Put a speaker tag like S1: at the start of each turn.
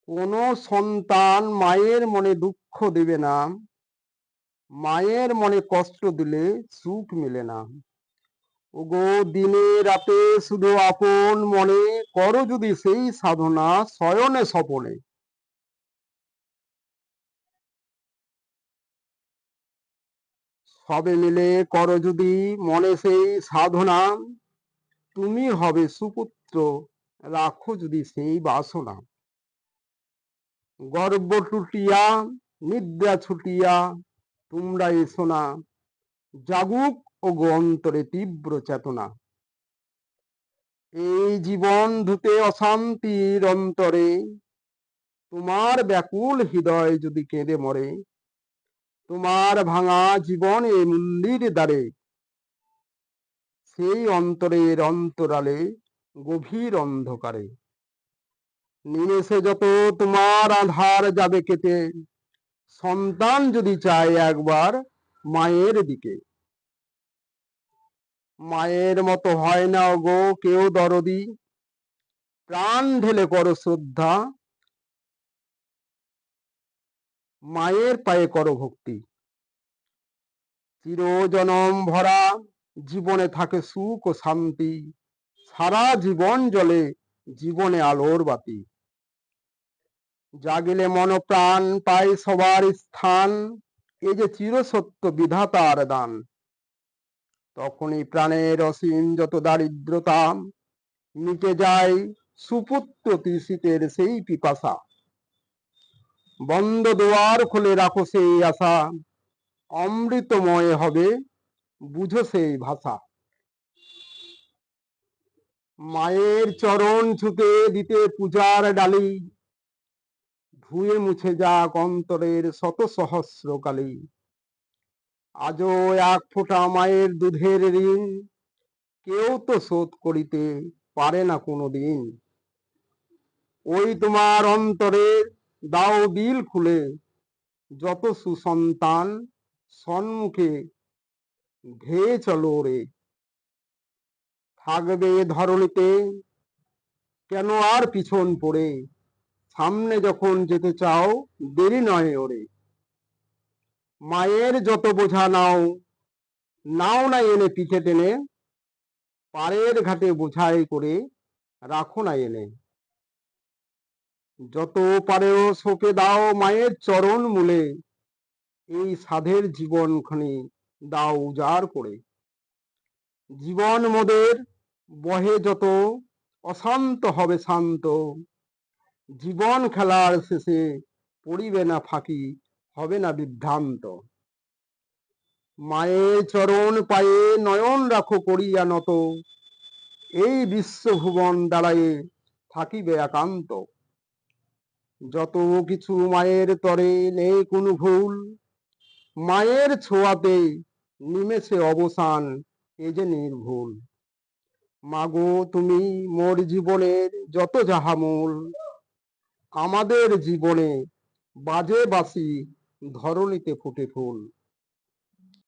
S1: কোনো সন্তান মায়ের মনে দুঃখ দেবে না, মায়ের মনে কষ্ট দিলে সুখ মেলে না। ওগো দিনে রাতে শুধু আপন মনে করো যদি সেই সাধনা শয়নে স্বপনে। সবে মিলে করো যদি মনে সেই সাধনা, তুমি হবে সুপুত্র, রাখো যদি সেই বাসনা। গর্ব টুটিয়া নিদ্রা ছুটিয়া তোমরা এসো না, জাগুক ওগো অন্তরে তীব্র চেতনা। এই জীবন ধুতে অশান্তির অন্তরে, তোমার ব্যাকুল হৃদয় যদি কেঁদে মরে, তোমার ভাঙা জীবনে মন্দির দ্বারে, সেই অন্তরের অন্তরালে গভীর অন্ধকারে নিমেষে যত তোমার আধার যাবে কেটে, সন্তান যদি চায় একবার মায়ের দিকে। মায়ের মতো হয় না গো কেউ দরদি, প্রাণ ঢেলে করো শ্রদ্ধা, মায়ের পায়ে করো ভক্তি। চিরজনম ভরা জীবনে থাকে সুখ ও শান্তি, সারা জীবন জলে জীবনে আলোর বাতি। জাগিলে মন প্রাণ পায় সবার স্থান, এ যে চিরসত্য বিধাতার দান। তখনই প্রাণের অসীম যত দারিদ্রতা মিটে যায়, সুপুত্র তৃষিতের সেই পিপাসা। বন্ধ দুয়ার খুলে রাখো সেই আশা, অমৃতময় হবে বুঝো সেই ভাষা। মায়ের চরণ ছুতে দিতে পূজার ডালি, ধুয়ে মুছে যাক অন্তরের শত সহস্র কালি। আজও এক ফোঁটা মায়ের দুধের ঋণ, কেউ তো শোধ করিতে পারে না কোনো দিন। ওই তোমার অন্তরের দাও দিল খুলে, যত সুসন্তান সন্মুখে ধেয়ে চলো রে। থাকবে ধরণীতে কেন আর পিছন পড়ে, সামনে যখন যেতে চাও দেরি নয় ওরে। মায়ের যত বোঝা নাও, নাও না এনে পিঠে টেনে, পাড়ের ঘাটে বোঝাই করে রাখো না এনে। যত পারেও শোকে দাও মায়ের চরণ মূলে, এই সাধের জীবনখানি দাও উজাড় করে। জীবন মোদের বহে যত, অশান্ত হবে শান্ত, জীবন খেলার শেষে পড়িবে না ফাঁকি, হবে না বিভ্রান্ত। মায়ের চরণ পায়ে নয়ন রাখো করিয়া নত, এই বিশ্বভুবন দাঁড়ায়ে থাকিবে একান্ত। যত কিছু মায়ের তরে নেই কোনো ভুল, মায়ের ছোঁয়াতে নিমেষে অবসান এ যে নির্ভুল। মাগো তুমি মোর জীবনের যত যাহা মূল, আমাদের জীবনে বাজে বাঁশি ধরণীতে ফুটে ফুল।